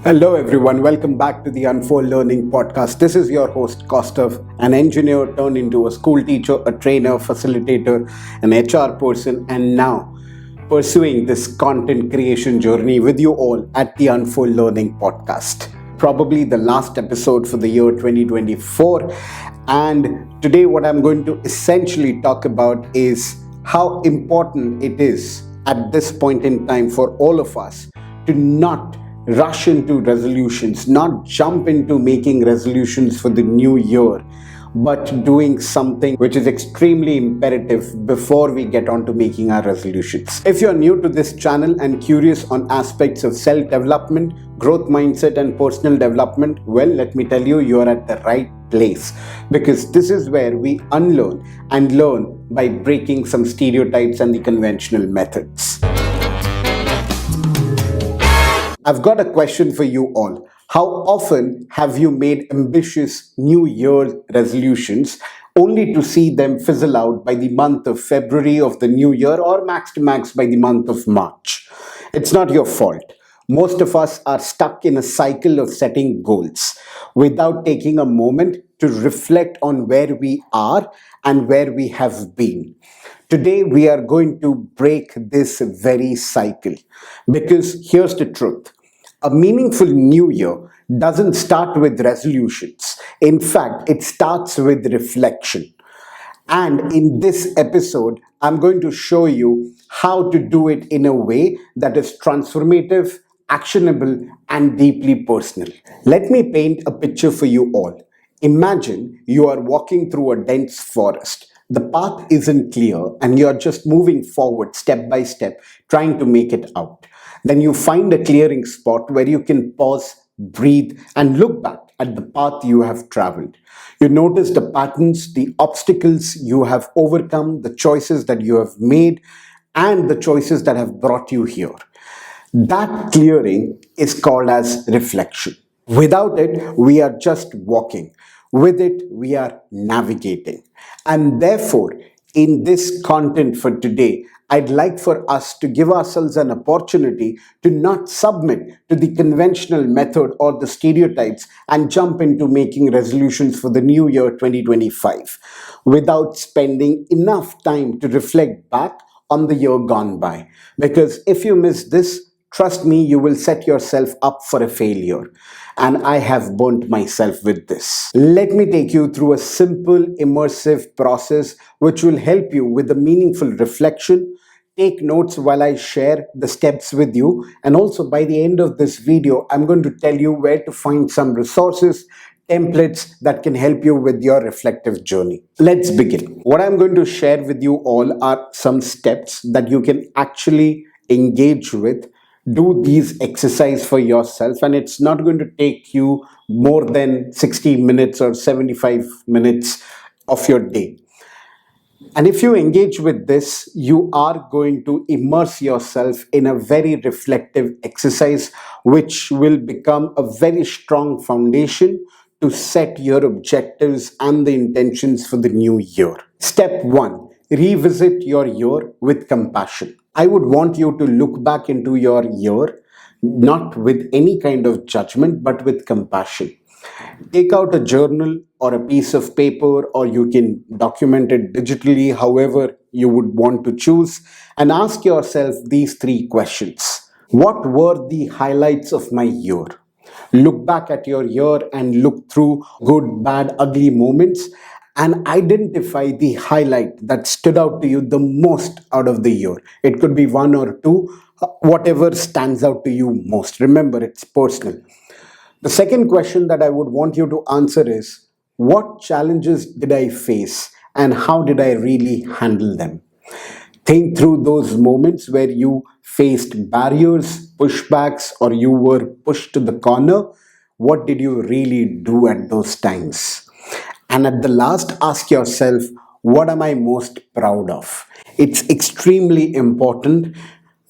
Hello, everyone. Welcome back to the Unfoldlearning Podcast. This is your host, Kostav, an engineer turned into a school teacher, a trainer, facilitator, an HR person, and now pursuing this content creation journey with you all at the Unfoldlearning Podcast. Probably the last episode for the year 2024. And today, what I'm going to essentially talk about is how important it is at this point in time for all of us to not rush into resolutions, not jump into making resolutions for the new year, but doing something which is extremely imperative before we get on to making our resolutions. If you're new to this channel and curious on aspects of self-development, growth mindset, and personal development, well, let me tell you, you're at the right place, because this is where we unlearn and learn by breaking some stereotypes and the conventional methods. I've got a question for you all. How often have you made ambitious New Year resolutions only to see them fizzle out by the month of February of the new year, or max to max by the month of March? It's not your fault. Most of us are stuck in a cycle of setting goals without taking a moment to reflect on where we are and where we have been. Today, we are going to break this very cycle, because here's the truth. A meaningful new year doesn't start with resolutions. In fact, it starts with reflection. And in this episode, I'm going to show you how to do it in a way that is transformative, actionable, and deeply personal. Let me paint a picture for you all. Imagine you are walking through a dense forest. The path isn't clear and you're just moving forward step by step, trying to make it out. Then you find a clearing spot where you can pause, breathe, and look back at the path you have traveled. You notice the patterns, the obstacles you have overcome, the choices that you have made, and the choices that have brought you here. That clearing is called as reflection. Without it, we are just walking. With it, we are navigating. And therefore, in this content for today, I'd like for us to give ourselves an opportunity to not submit to the conventional method or the stereotypes and jump into making resolutions for the new year 2025 without spending enough time to reflect back on the year gone by. Because if you miss this, trust me, you will set yourself up for a failure. And I have burnt myself with this. Let me take you through a simple, immersive process which will help you with a meaningful reflection. Take notes while I share the steps with you. And also, by the end of this video, I'm going to tell you where to find some resources, templates that can help you with your reflective journey. Let's begin. What I'm going to share with you all are some steps that you can actually engage with. Do these exercise for yourself, and it's not going to take you more than 60 minutes or 75 minutes of your day. And if you engage with this, you are going to immerse yourself in a very reflective exercise, which will become a very strong foundation to set your objectives and the intentions for the new year. Step 1. Revisit your year with compassion. I would want you to look back into your year, not with any kind of judgment, but with compassion. Take out a journal or a piece of paper, or you can document it digitally, however you would want to choose, and ask yourself these 3 questions. What were the highlights of my year? Look back at your year and look through good, bad, ugly moments and identify the highlight that stood out to you the most out of the year. It could be 1 or 2, whatever stands out to you most. Remember, it's personal. The second question that I would want you to answer is, what challenges did I face and how did I really handle them? Think through those moments where you faced barriers, pushbacks, or you were pushed to the corner. What did you really do at those times? And at the last, ask yourself, what am I most proud of? It's extremely important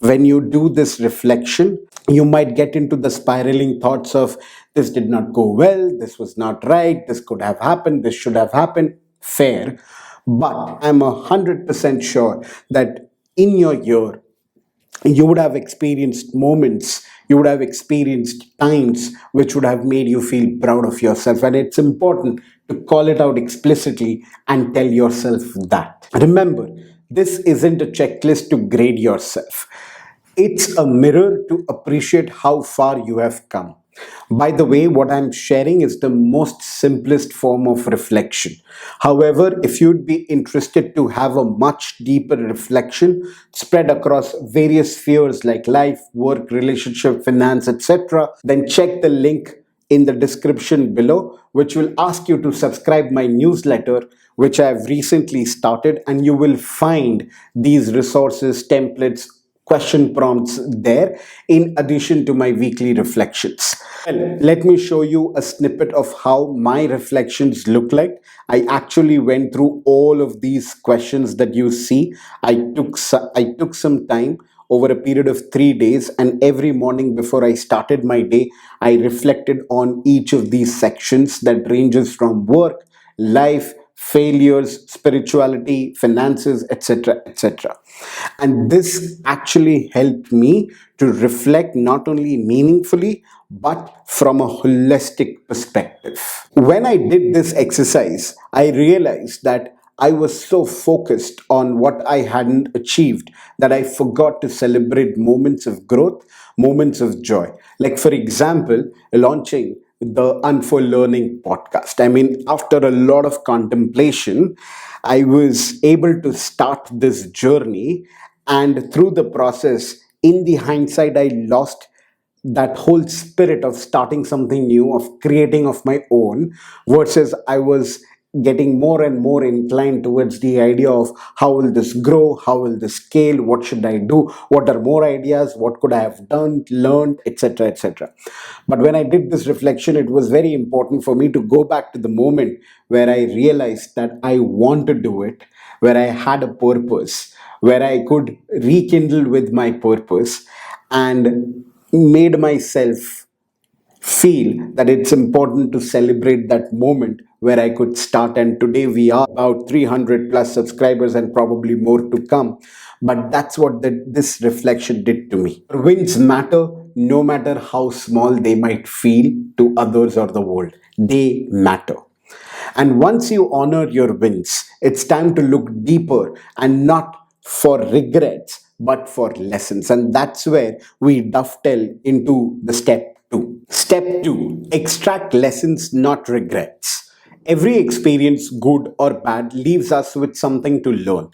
when you do this reflection. You might get into the spiraling thoughts of, this did not go well, this was not right, this could have happened, this should have happened. Fair. But I'm 100% sure that in your year, You would have experienced moments, you would have experienced times which would have made you feel proud of yourself. And it's important to call it out explicitly and tell yourself that. Remember, this isn't a checklist to grade yourself, it's a mirror to appreciate how far you have come. By the way, what I'm sharing is the most simplest form of reflection. However, if you'd be interested to have a much deeper reflection spread across various spheres like life, work, relationship, finance, etc., then check the link in the description below, which will ask you to subscribe my newsletter, which I have recently started, and you will find these resources, templates, question prompts there in addition to my weekly reflections. Well, let me show you a snippet of how my reflections look like. I actually went through all of these questions that you see. I took some time over a period of 3 days, and every morning before I started my day, I reflected on each of these sections that ranges from work, life, failures, spirituality, finances, etc., etc. And this actually helped me to reflect not only meaningfully but from a holistic perspective. When I did this exercise, I realized that I was so focused on what I hadn't achieved that I forgot to celebrate moments of growth, moments of joy. Like, for example, launching the Unfoldlearning Podcast. I mean, after a lot of contemplation, I was able to start this journey. And through the process, in the hindsight, I lost that whole spirit of starting something new, of creating of my own, versus I was getting more and more inclined towards the idea of how will this grow, how will this scale, what should I do, what are more ideas, what could I have done, learned, etc., etc. But when I did this reflection, it was very important for me to go back to the moment where I realized that I want to do it, where I had a purpose, where I could rekindle with my purpose, and made myself feel that it's important to celebrate that moment where I could start. And today we are about 300 plus subscribers and probably more to come. But that's what this reflection did to me. Wins matter no matter how small they might feel to others or the world. They matter. And once you honor your wins, it's time to look deeper and not for regrets, but for lessons. And that's where we dovetail into the step two. Step two, extract lessons, not regrets. Every experience, good or bad, leaves us with something to learn.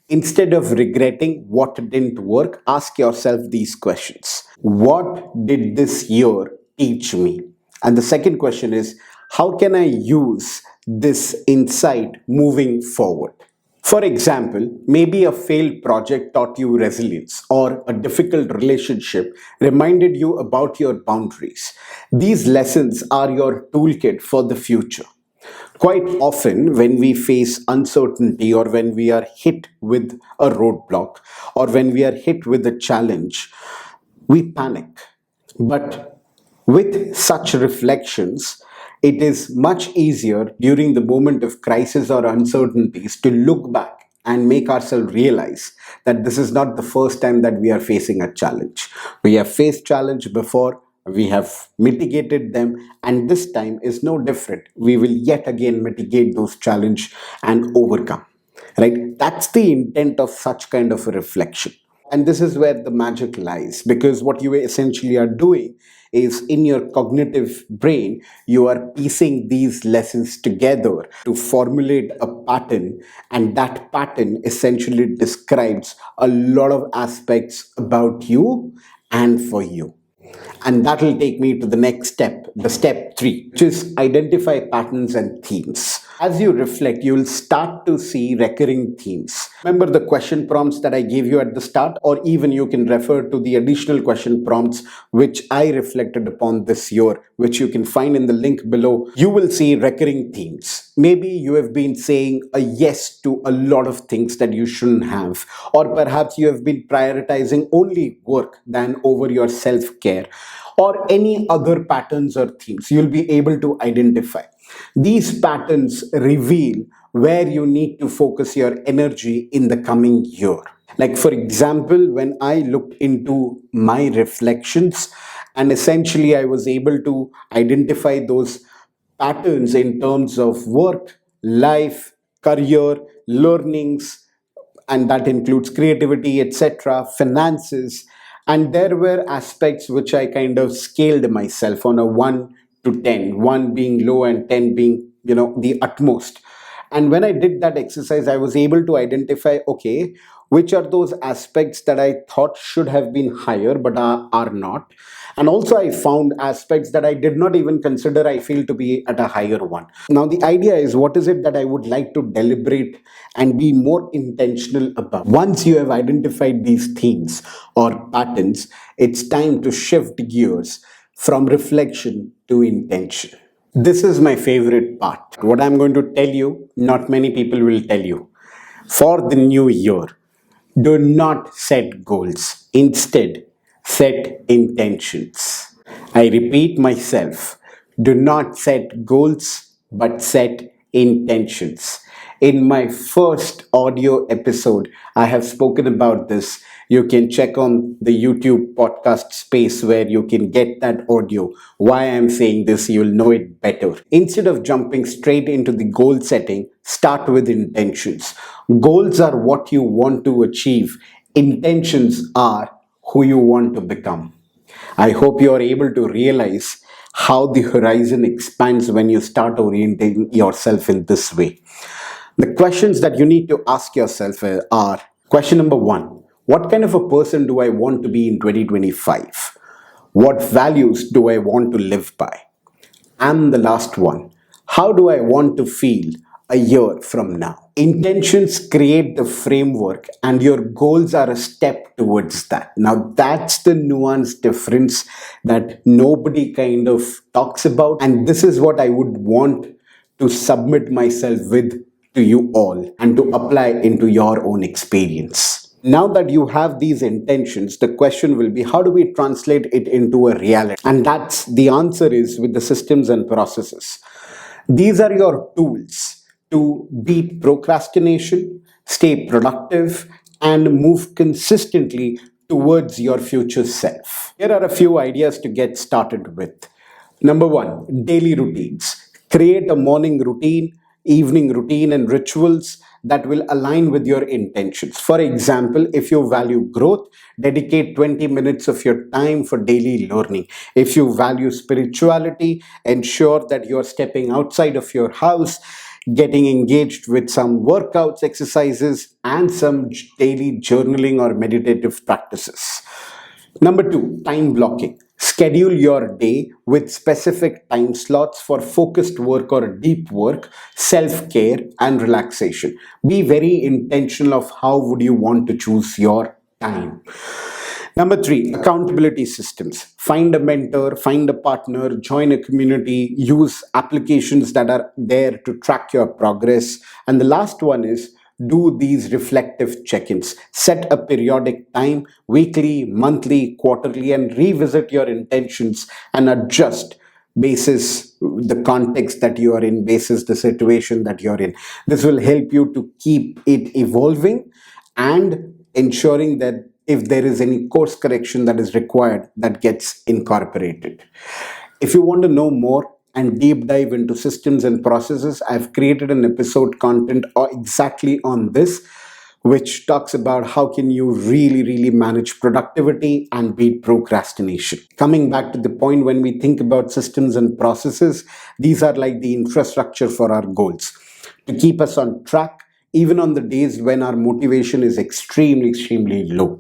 Instead of regretting what didn't work, ask yourself these questions. What did this year teach me? And the second question is, how can I use this insight moving forward? For example, maybe a failed project taught you resilience, or a difficult relationship reminded you about your boundaries. These lessons are your toolkit for the future. Quite often, when we face uncertainty, or when we are hit with a roadblock, or when we are hit with a challenge, we panic. But with such reflections, it is much easier during the moment of crisis or uncertainties to look back and make ourselves realize that this is not the first time that we are facing a challenge. We have faced challenge before, we have mitigated them, and this time is no different. We will yet again mitigate those challenge and overcome. Right? That's the intent of such kind of a reflection. And this is where the magic lies, because what you essentially are doing is, in your cognitive brain, you are piecing these lessons together to formulate a pattern, and that pattern essentially describes a lot of aspects about you and for you. And that will take me to the next step, the step three, which is identify patterns and themes. As you reflect, you will start to see recurring themes. Remember the question prompts that I gave you at the start, or even you can refer to the additional question prompts which I reflected upon this year, which you can find in the link below. You will see recurring themes. Maybe you have been saying a yes to a lot of things that you shouldn't have, or perhaps you have been prioritizing only work than over your self-care, or any other patterns or themes you'll be able to identify. These patterns reveal where you need to focus your energy in the coming year. Like, for example, when I looked into my reflections, and essentially I was able to identify those patterns in terms of work, life, career, learnings, and that includes creativity, etc., finances. And there were aspects which I kind of scaled myself on a 1 to 10, 1 being low and 10 being, the utmost. And when I did that exercise, I was able to identify, okay, which are those aspects that I thought should have been higher but are not. And also, I found aspects that I did not even consider I feel to be at a higher one. Now, the idea is, what is it that I would like to deliberate and be more intentional about? Once you have identified these themes or patterns, it's time to shift gears from reflection to intention. This is my favorite part. What I'm going to tell you, not many people will tell you. For the new year, do not set goals. Instead, set intentions. I repeat myself, do not set goals, but set intentions. In my first audio episode, I have spoken about this. You can check on the YouTube podcast space where you can get that audio. Why I'm saying this, you'll know it better. Instead of jumping straight into the goal setting, start with intentions. Goals are what you want to achieve, intentions are who you want to become. I hope you are able to realize how the horizon expands when you start orienting yourself in this way. The questions that you need to ask yourself are: question number one, what kind of a person do I want to be in 2025? What values do I want to live by? And the last one, how do I want to feel a year from now? Intentions create the framework, and your goals are a step towards that. Now, that's the nuanced difference that nobody kind of talks about. And this is what I would want to submit myself with to you all and to apply into your own experience. Now that you have these intentions, the question will be, how do we translate it into a reality? And that's the answer is with the systems and processes. These are your tools to beat procrastination, stay productive, and move consistently towards your future self. Here are a few ideas to get started with. Number one, daily routines. Create a morning routine, evening routine, and rituals that will align with your intentions. For example, if you value growth, dedicate 20 minutes of your time for daily learning. If you value spirituality, ensure that you're stepping outside of your house, getting engaged with some workouts, exercises, and some daily journaling or meditative practices. Number two, time blocking. Schedule your day with specific time slots for focused work or deep work, self-care, and relaxation. Be very intentional of how would you want to choose your time. Number three, accountability systems. Find a mentor, find a partner, join a community, use applications that are there to track your progress. And the last one is do these reflective check-ins. Set a periodic time, weekly, monthly, quarterly, and revisit your intentions and adjust basis the context that you are in, basis the situation that you're in. This will help you to keep it evolving and ensuring that if there is any course correction that is required, that gets incorporated. If you want to know more and deep dive into systems and processes, I've created an episode content exactly on this, which talks about how can you really manage productivity and beat procrastination. Coming back to the point, when we think about systems and processes, these are like the infrastructure for our goals to keep us on track even on the days when our motivation is extremely low.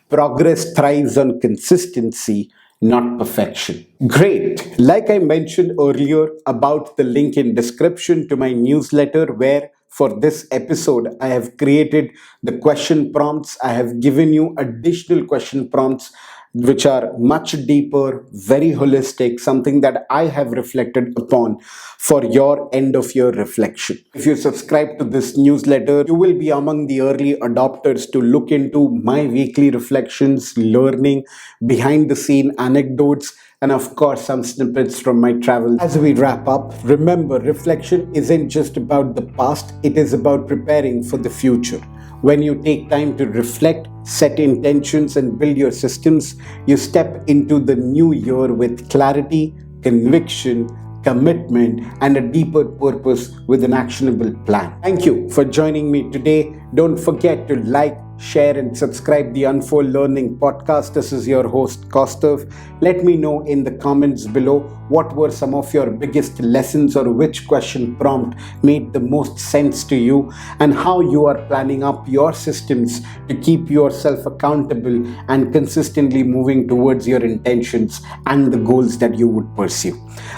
Progress thrives on consistency, not perfection. Great. Like I mentioned earlier about the link in description to my newsletter, where for this episode I have created the question prompts. I have given you additional question prompts which are much deeper, very holistic, something that I have reflected upon for your end of year reflection. If you subscribe to this newsletter, you will be among the early adopters to look into my weekly reflections, learning, behind the scene anecdotes, and of course some snippets from my travel. As we wrap up, remember, reflection isn't just about the past, it is about preparing for the future. When you take time to reflect, set intentions, and build your systems, you step into the new year with clarity, conviction, commitment, and a deeper purpose with an actionable plan. Thank you for joining me today. Don't forget to like, share, and subscribe the Unfold Learning Podcast. This is your host, Kostav. Let me know in the comments below what were some of your biggest lessons or which question prompt made the most sense to you and how you are planning up your systems to keep yourself accountable and consistently moving towards your intentions and the goals that you would pursue.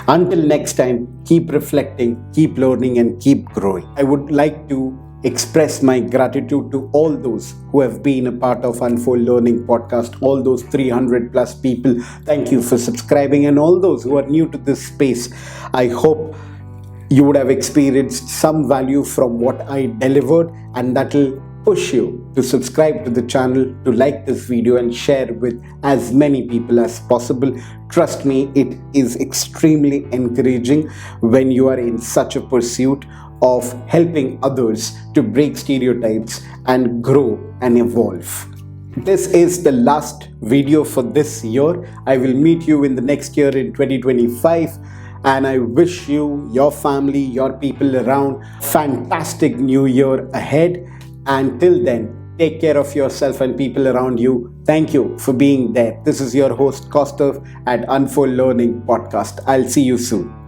Until next time, keep reflecting, keep learning, and keep growing. I would like to express my gratitude to all those who have been a part of Unfold Learning Podcast, all those 300 plus people. Thank you for subscribing, and all those who are new to this space. I hope you would have experienced some value from what I delivered, and that will push you to subscribe to the channel, to like this video, and share with as many people as possible. Trust me, it is extremely encouraging when you are in such a pursuit of helping others to break stereotypes and grow and evolve. This is the last video for this year. I will meet you in the next year in 2025. And I wish you, your family, your people around, fantastic new year ahead. Until then, take care of yourself and people around you. Thank you for being there. This is your host, Kostav at Unfold Learning Podcast. I'll see you soon.